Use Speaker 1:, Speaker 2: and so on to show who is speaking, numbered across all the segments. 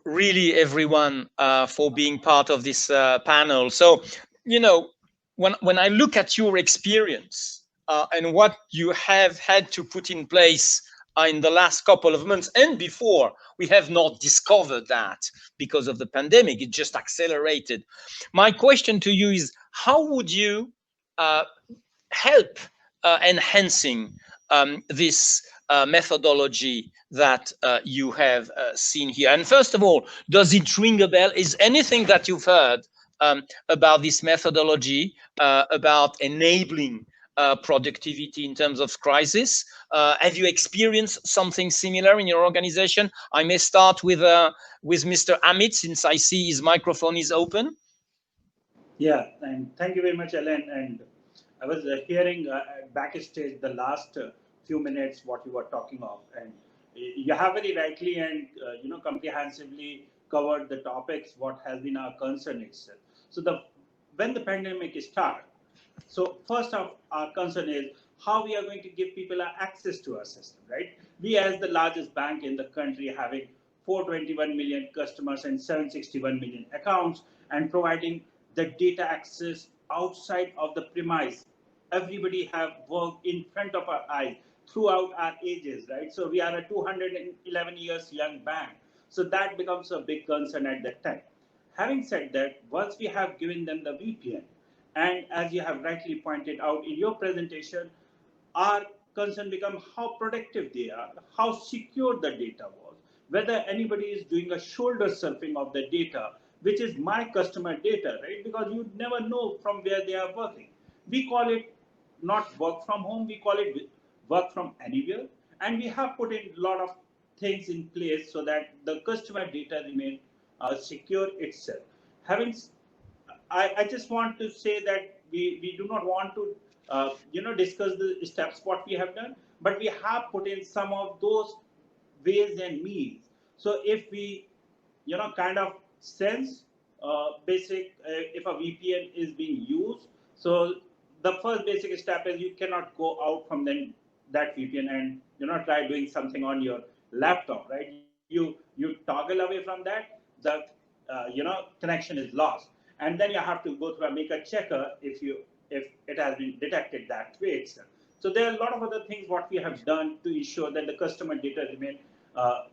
Speaker 1: really everyone for being part of this panel. So, when I look at your experience and what you have had to put in place in the last couple of months and before, we have not discovered that because of the pandemic. It just accelerated. My question to you is, how would you help enhancing this methodology that you have seen here? And first of all, does it ring a bell? Is anything that you've heard about this methodology, about enabling productivity in terms of crisis? Have you experienced something similar in your organization? I may start with Mr. Amit, since I see his microphone is open.
Speaker 2: Yeah, and thank you very much, Alain. And I was hearing backstage the last few minutes what you were talking of, and you have very rightly and comprehensively covered the topics what has been our concern itself. So when the pandemic started, so first of our concern is how we are going to give people access to our system, right? We as the largest bank in the country having 421 million customers and 761 million accounts and providing the data access outside of the premise. Everybody have worked in front of our eyes throughout our ages, right? So we are a 211 years young bank. So that becomes a big concern at that time. Having said that, once we have given them the VPN, and as you have rightly pointed out in your presentation, our concern becomes how productive they are, how secure the data was, whether anybody is doing a shoulder surfing of the data, which is my customer data, right? Because you never know from where they are working. We call it not work from home, we call it work from anywhere. And we have put in a lot of things in place so that the customer data remain secure itself. I just want to say that we do not want to discuss the steps what we have done, but we have put in some of those ways and means. So if we kind of sense basic if a VPN is being used, so the first basic step is you cannot go out from that VPN and try doing something on your laptop, right? You toggle away from that, the connection is lost, and then you have to go through a make a checker if it has been detected that way itself. So there are a lot of other things what we have done to ensure that the customer data remain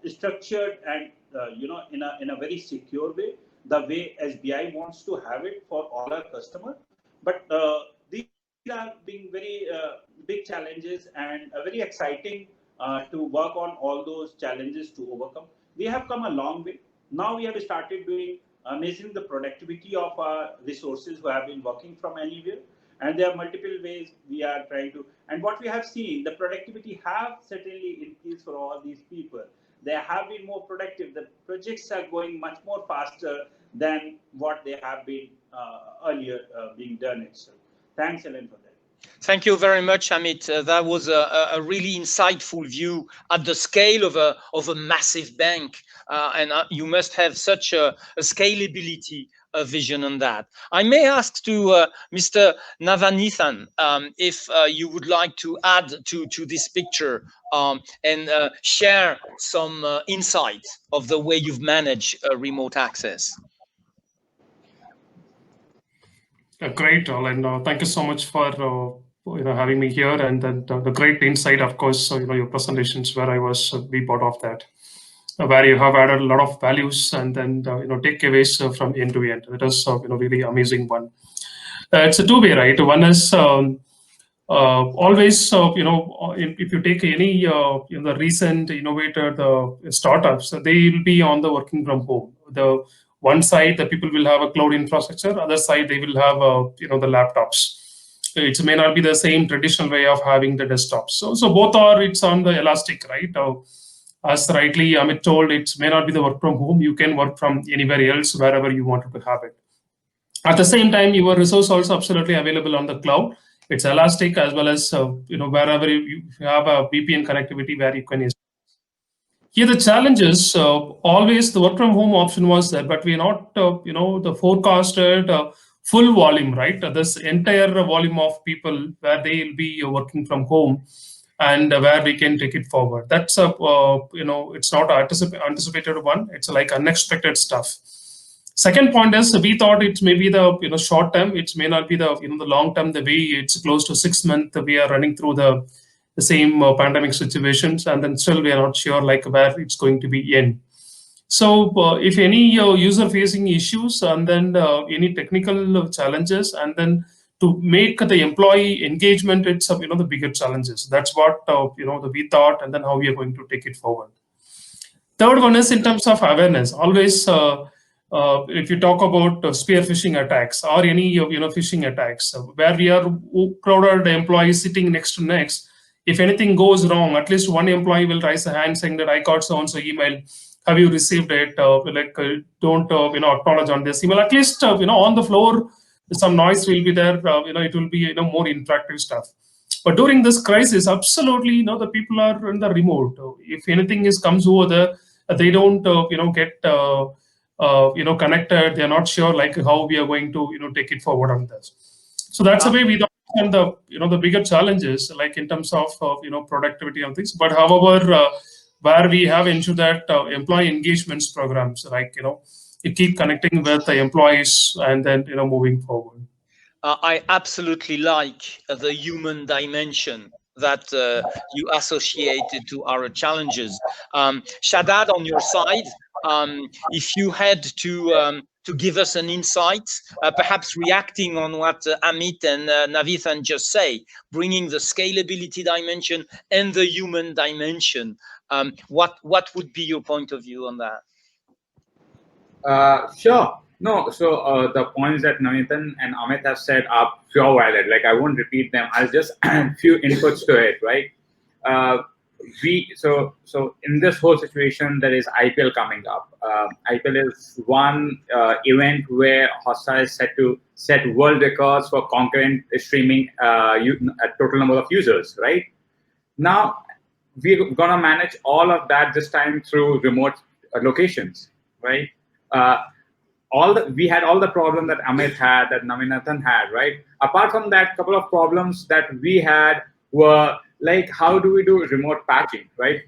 Speaker 2: structured and in a very secure way, the way SBI wants to have it for all our customers. But these are being very big challenges and very exciting to work on all those challenges to overcome. We have come a long way. Now we have started doing measuring the productivity of our resources who have been working from anywhere. And there are multiple ways we are trying to, and what we have seen, the productivity have certainly increased for all these people. They have been more productive. The projects are going much more faster than what they have been earlier being done itself. Thanks, Alain, for that.
Speaker 1: Thank you very much, Amit. That was a really insightful view at the scale of a massive bank, and you must have such a scalability vision on that. I may ask to Mr. Navaneethan if you would like to add to this picture and share some insights of the way you've managed remote access.
Speaker 3: Great, Alain. Thank you so much for having me here, and then the great insight, of course. Your presentations where I was be part of that, where you have added a lot of values and then takeaways from end to end. That is really amazing one. It's a two-way, right? One is always if you take any the recent innovator, the startups, they will be on the working from home. The one side, the people will have a cloud infrastructure. Other side, they will have the laptops. It may not be the same traditional way of having the desktops. So both are, it's on the elastic, right? As rightly Amit told, it may not be the work from home. You can work from anywhere else, wherever you wanted to have it. At the same time, your resource also absolutely available on the cloud. It's elastic, as well as wherever you have a VPN connectivity where you can use. Here the challenge is always the work from home option was there, but we're not the forecasted full volume, right? This entire volume of people where they will be working from home. and where we can take it forward. That's a it's not anticipated one. It's like unexpected stuff. Second point is we thought it may be the short term. It may not be the the long term. The way it's close to 6 months, we are running through the same pandemic situations, and then still we are not sure like where it's going to be end. So if any user facing issues and then any technical challenges, and then to make the employee engagement, it's the bigger challenges. That's what we thought, and then how we are going to take it forward. Third one is in terms of awareness. Always, if you talk about spear phishing attacks or any phishing attacks, where we are crowded employees sitting next to next, if anything goes wrong, at least one employee will raise a hand saying that I got so and so email. Have you received it? Don't acknowledge on this email. At least on the floor, some noise will be there. It will be more interactive stuff. But during this crisis, absolutely, the people are in the remote. If anything comes over there, they don't get connected. They're not sure like how we are going to take it forward on this. So that's the way we don't understand the bigger challenges like in terms of productivity and things. But however, where we have ensured that employee engagements programs, like you keep connecting with the employees and then moving forward.
Speaker 1: I absolutely like the human dimension that you associated to our challenges. Shadab, on your side, if you had to give us an insight, perhaps reacting on what Amit and Navaneethan just say, bringing the scalability dimension and the human dimension, what would be your point of view on that?
Speaker 4: Sure. No, so the points that Navaneethan and Amit have said are pure valid. Like I won't repeat them. I'll just add few inputs to it, right? So in this whole situation, there is IPL coming up. IPL is one event where Hotstar is set to set world records for concurrent streaming a total number of users, right? Now we're gonna manage all of that this time through remote locations, right? We had all the problem that Amit had, that Navaneethan had, right? Apart from that, couple of problems that we had were like, how do we do remote patching, right?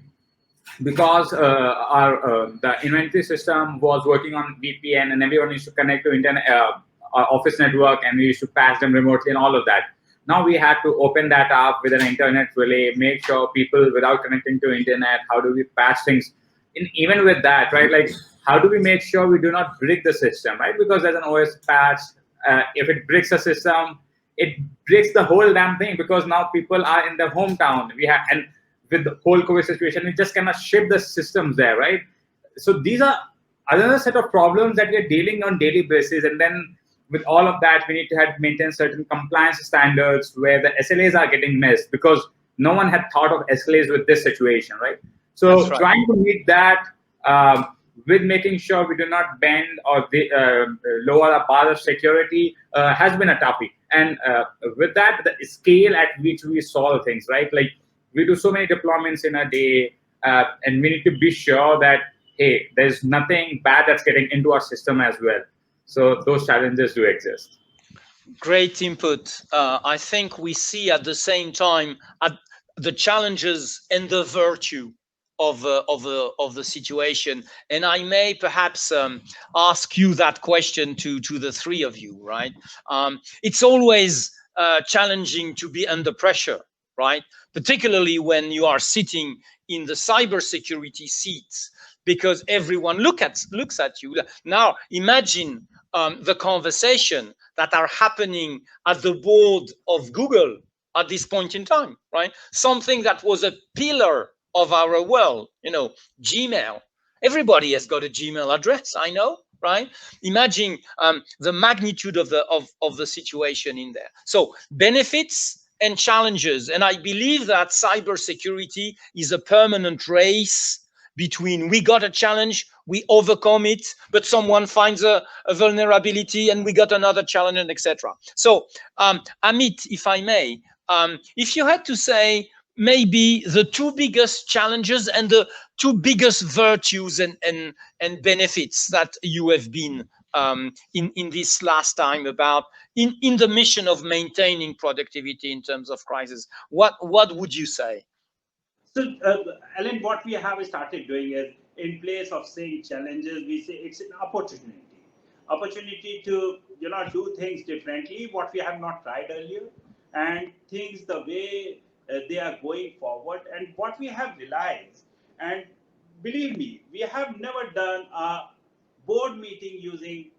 Speaker 4: Because the inventory system was working on VPN, and everyone used to connect to internet office network, and we used to patch them remotely and all of that. Now we had to open that up with an internet relay, make sure people without connecting to internet, how do we patch things? Even with that, right? Like, how do we make sure we do not break the system, right? Because there's an OS patch. If it breaks the system, it breaks the whole damn thing, because now people are in their hometown. And with the whole COVID situation, we just cannot ship the systems there, right? So these are another set of problems that we're dealing on daily basis. And then with all of that, we need to maintain certain compliance standards where the SLAs are getting missed because no one had thought of SLAs with this situation, right? So trying to meet that, with making sure we do not bend or lower the bar of security has been a toughie. And with that, the scale at which we solve things, right? Like we do so many deployments in a day, and we need to be sure that, hey, there's nothing bad that's getting into our system as well. So those challenges do exist.
Speaker 1: Great input. I think we see at the same time the challenges and the virtue of the situation. And I may perhaps ask you that question to the three of you, right? It's always challenging to be under pressure, right? Particularly when you are sitting in the cybersecurity seats, because everyone looks at you. Now imagine the conversation that are happening at the board of Google at this point in time, right? Something that was a pillar of our world, Gmail. Everybody has got a Gmail address, I know, right? Imagine the magnitude of the situation in there. So benefits and challenges, and I believe that cybersecurity is a permanent race between we got a challenge, we overcome it, but someone finds a vulnerability and we got another challenge, and etc. So Amit, if I may, if you had to say maybe the two biggest challenges and the two biggest virtues and benefits that you have been in this last time about in the mission of maintaining productivity in terms of crisis, what would you say?
Speaker 2: So, Alain, what we have started doing is, in place of saying challenges, we say it's an opportunity. Opportunity to do things differently, what we have not tried earlier, and things the way they are going forward, and what we have realized. And believe me, we have never done a board meeting using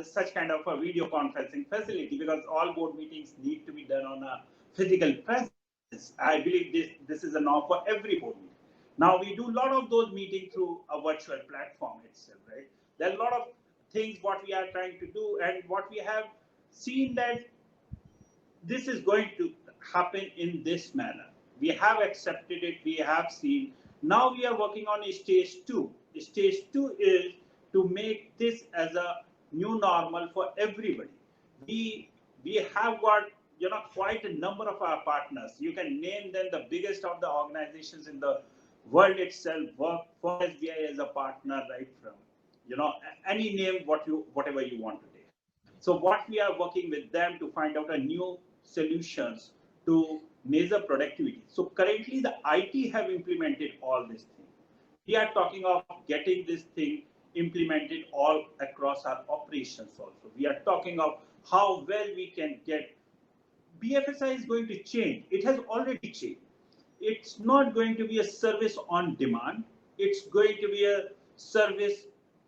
Speaker 2: such kind of a video conferencing facility, because all board meetings need to be done on a physical presence. I believe this is a norm for every board meeting. Now we do a lot of those meetings through a virtual platform itself, right? There are a lot of things what we are trying to do, and what we have seen that this is going to happen in this manner. We have accepted it, we have seen. Now we are working on stage two. Stage two is to make this as a new normal for everybody. We have got quite a number of our partners. You can name them. The biggest of the organizations in the world itself work for SBI as a partner, right from any name whatever you want to take. So what we are working with them to find out a new solutions to measure productivity. So currently the IT have implemented all these things. We are talking of getting this thing implemented all across our operations also. We are talking of how well we can get. BFSI is going to change. It has already changed. It's not going to be a service on demand. It's going to be a service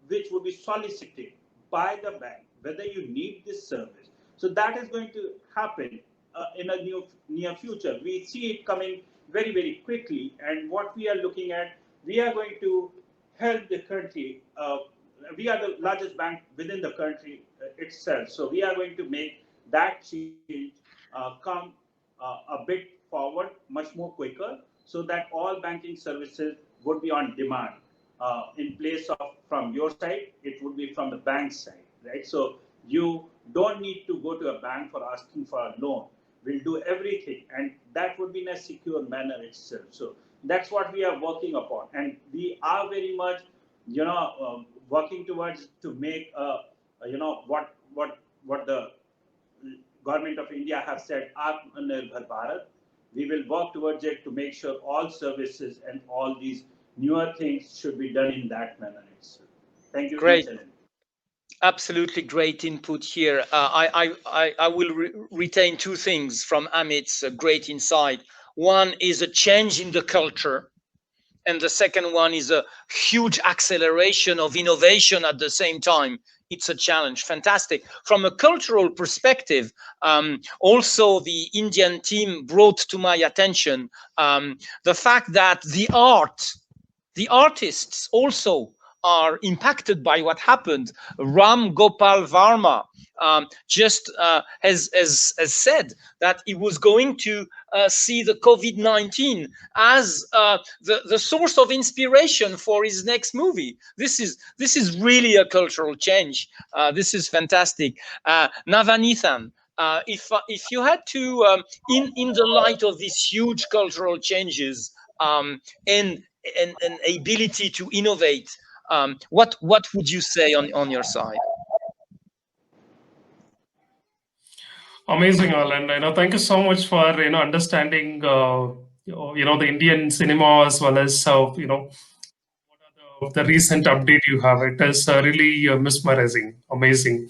Speaker 2: which will be solicited by the bank, whether you need this service. So that is going to happen in a near future. We see it coming very, very quickly. And what we are looking at, we are going to help the country. We are the largest bank within the country itself. So we are going to make that change come a bit forward, much more quicker, so that all banking services would be on demand. In place of from your side, it would be from the bank side, right? So you don't need to go to a bank for asking for a loan. We'll do everything, and that would be in a secure manner itself. So that's what we are working upon, and we are very much, working towards to make, what the government of India have said, Atmanirbhar Bharat. We will work towards it to make sure all services and all these newer things should be done in that manner itself. Thank you.
Speaker 1: Great. Absolutely great input here. I will retain two things from Amit's great insight. One is a change in the culture, and the second one is a huge acceleration of innovation at the same time. It's a challenge. Fantastic. From a cultural perspective, also the Indian team brought to my attention the fact that the artists also are impacted by what happened. Ram Gopal Varma just has said that he was going to see the COVID-19 as the source of inspiration for his next movie. This is really a cultural change. This is fantastic. Navaneethan, if you had to, in the light of these huge cultural changes and ability to innovate, what would you say on your side?
Speaker 3: Amazing, Alain. Thank you so much for understanding the Indian cinema, as well as what are the recent update you have. It is really mesmerizing, amazing.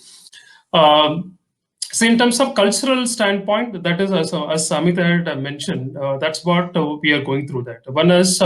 Speaker 3: So in terms of cultural standpoint, that is as Amit had mentioned, that's what we are going through. That one is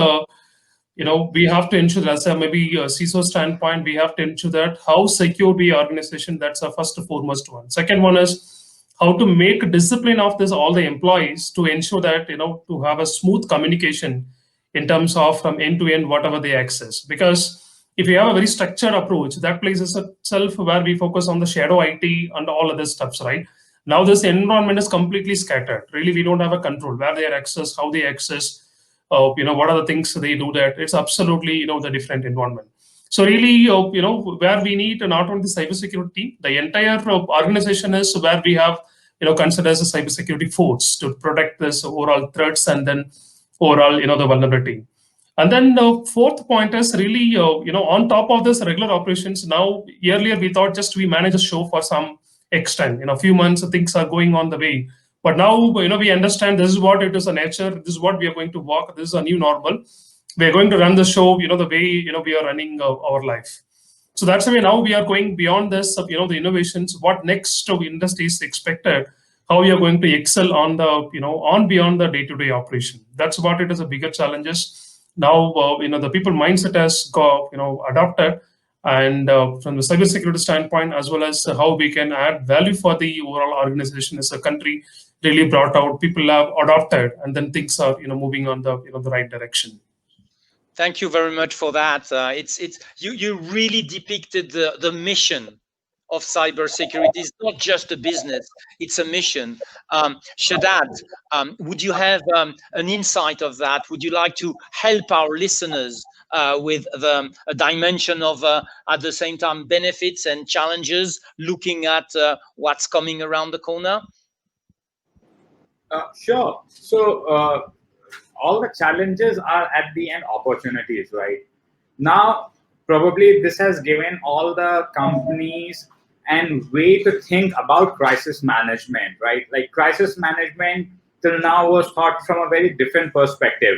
Speaker 3: we have to ensure, as maybe a CISO standpoint, we have to ensure that how secure we organization. That's the first and foremost one. Second one is how to make discipline of this all the employees to ensure that to have a smooth communication in terms of from end to end whatever they access. Because if you have a very structured approach, that places itself where we focus on the shadow IT and all other stuffs, right? Now this environment is completely scattered. Really, we don't have a control where they are access, how they access, what are the things they do. That it's absolutely the different environment. So really, where we need not only the cybersecurity, the entire organization is where we have considered as a cybersecurity force to protect this overall threats and then overall the vulnerability. And then the fourth point is really on top of this regular operations. Now earlier we thought just we manage a show for some extent, a few months things are going on the way, But now, we understand this is what it is, a nature. This is what we are going to walk. This is a new normal. We are going to run the show, the way, we are running our life. So that's the way now we are going beyond this, the innovations. What next to industry is expected, how we are going to excel on the, on beyond the day-to-day operation. That's what it is, a bigger challenges. Now, the people mindset has got, adopted, and from the cybersecurity standpoint, as well as how we can add value for the overall organization as a country, really brought out. People have adopted, and then things are, moving on the, the right direction.
Speaker 1: Thank you very much for that. It's you really depicted the mission of cybersecurity. It's not just a business; it's a mission. Shadab, would you have an insight of that? Would you like to help our listeners with a dimension of at the same time benefits and challenges, looking at what's coming around the corner?
Speaker 4: Sure. So all the challenges are at the end opportunities, right? Now, probably this has given all the companies and way to think about crisis management, right? Like crisis management till now was thought from a very different perspective.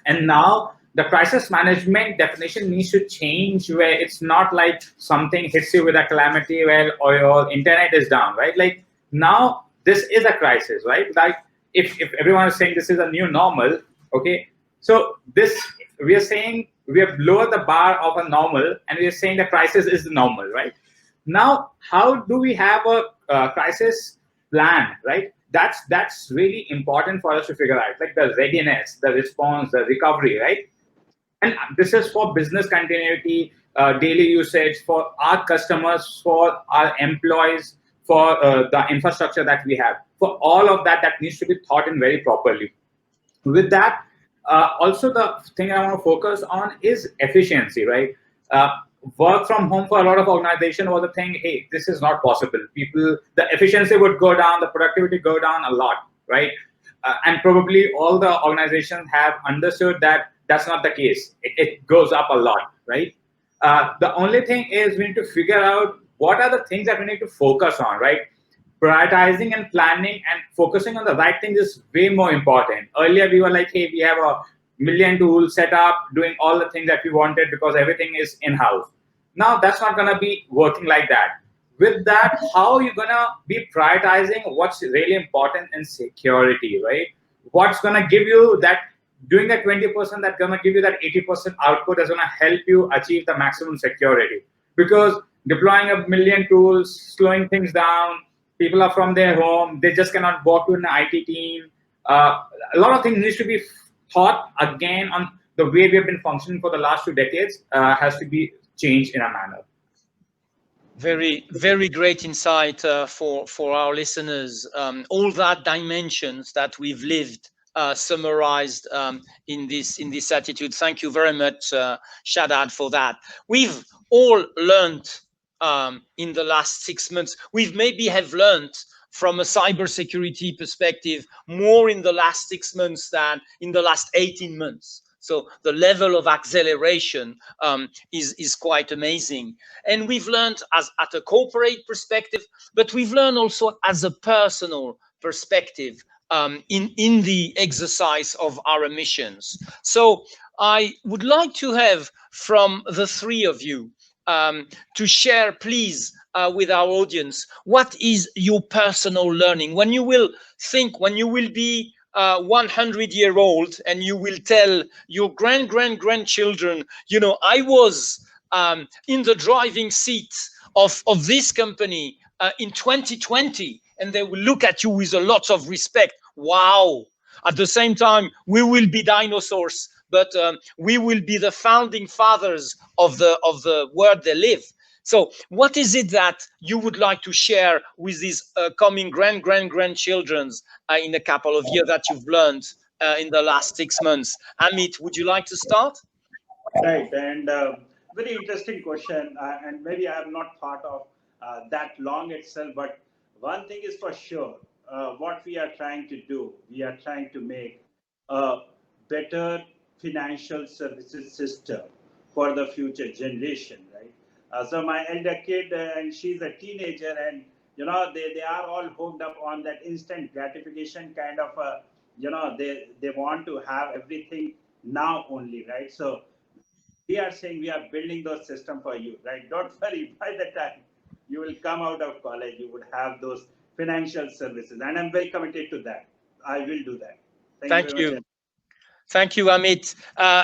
Speaker 4: And now the crisis management definition needs to change, where it's not like something hits you with a calamity where or your internet is down, right? Like now this is a crisis, right? Like if everyone is saying this is a new normal, okay, so this, we are saying we have lowered the bar of a normal and we are saying the crisis is the normal, right? Now, how do we have a crisis plan, right? That's really important for us to figure out, like the readiness, the response, the recovery, right? And this is for business continuity, daily usage, for our customers, for our employees, for the infrastructure that we have. For all of that, that needs to be thought in very properly. With that, also the thing I want to focus on is efficiency, right? Work from home for a lot of organizations was a thing, hey, this is not possible. People, the efficiency would go down, the productivity go down a lot, right? And probably all the organizations have understood that that's not the case. It goes up a lot, right? The only thing is we need to figure out what are the things that we need to focus on, right? Prioritizing and planning and focusing on the right things is way more important. Earlier, we were like, hey, we have a million tools set up, doing all the things that we wanted because everything is in-house. Now, that's not going to be working like that. With that, how are you going to be prioritizing what's really important in security, right? What's going to give you that, doing that 20% that's going to give you that 80% output is going to help you achieve the maximum security. Because deploying a million tools, slowing things down, people are from their home, they just cannot walk to an IT team. A lot of things needs to be thought again on the way we have been functioning for the last 2 decades, has to be changed in a manner.
Speaker 1: Very, very great insight for our listeners. All that dimensions that we've lived summarized in this attitude. Thank you very much, Shadab, for that. We've all learned in the last 6 months. We've maybe have learned from a cybersecurity perspective more in the last 6 months than in the last 18 months. So the level of acceleration is quite amazing. And we've learned as at a corporate perspective, but we've learned also as a personal perspective in the exercise of our missions. So I would like to have from the three of you to share, please, with our audience, what is your personal learning? When you will think, when you will be 100-year-old and you will tell your grandchildren, you know, I was in the driving seat of this company in 2020, and they will look at you with a lot of respect. Wow. At the same time, we will be dinosaurs, but we will be the founding fathers of the world they live. So what is it that you would like to share with these coming grandchildren in a couple of years that you've learned in the last 6 months? Amit, would you like to start?
Speaker 2: Right, and very interesting question, and maybe I have not thought of that long itself, but one thing is for sure, what we are trying to do, we are trying to make a better financial services system for the future generation, right? So my elder kid, and she's a teenager, and they are all hooked up on that instant gratification kind of they want to have everything now only, right? So we are saying we are building those systems for you, right? Don't worry, by the time you will come out of college, you would have those financial services, and I'm very committed to that. I will do that. Thank you very much.
Speaker 1: Thank you, Amit.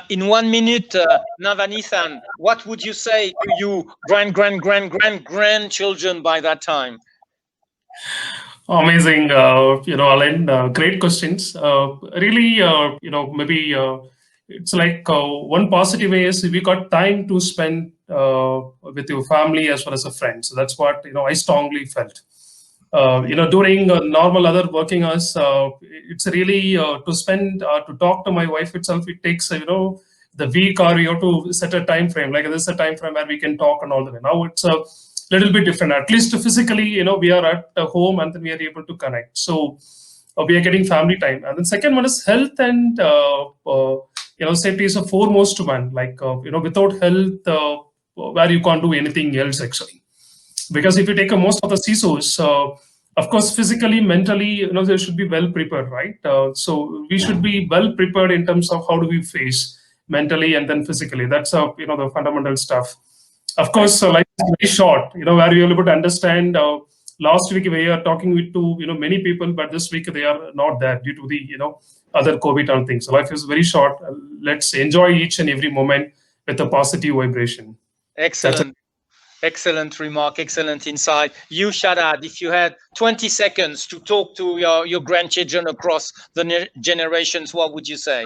Speaker 1: In 1 minute, Navaneethan, what would you say to you grandchildren by that time?
Speaker 3: Amazing, Alain. Great questions. Really, maybe it's like one positive way is we got time to spend with your family as well as a friend. So that's what I strongly felt. During normal other working hours, it's really to spend to talk to my wife itself. It takes the week, or you have to set a time frame. Like this is a time frame where we can talk and all the way. Now it's a little bit different. At least physically, we are at home and then we are able to connect. So we are getting family time. And then second one is health and safety is a foremost one. Like without health, where you can't do anything else actually. Because if you take most of the CISOs, of course, physically, mentally, they should be well prepared, right? So we should be well prepared in terms of how do we face mentally and then physically. That's the fundamental stuff. Of course, life is very short. Where you're able to understand. Last week we are talking to many people, but this week they are not there due to the other COVID and things. So life is very short. Let's enjoy each and every moment with a positive vibration.
Speaker 1: Excellent. Excellent remark, excellent insight. You, Shadab, if you had 20 seconds to talk to your grandchildren across the generations, what would you say?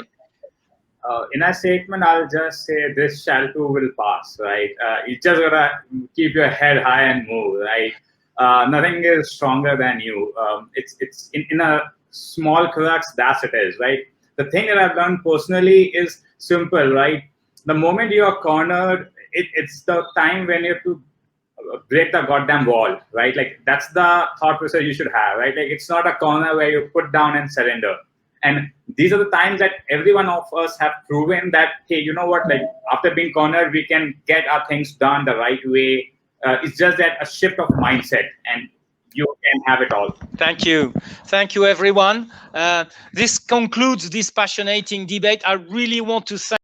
Speaker 4: In a statement, I'll just say this shall too will pass, right? You just gotta keep your head high and move, right? Nothing is stronger than you. It's in a small crux, that's it is, right? The thing that I've done personally is simple, right? The moment you are cornered, it's the time when you have to break the goddamn wall, right? Like that's the thought process you should have, right? Like it's not a corner where you put down and surrender. And these are the times that every one of us have proven that, hey, you know what? Like after being cornered, we can get our things done the right way. It's just that a shift of mindset, and you can have it all.
Speaker 1: Thank you. Thank you, everyone. This concludes this passionating debate. I really want to thank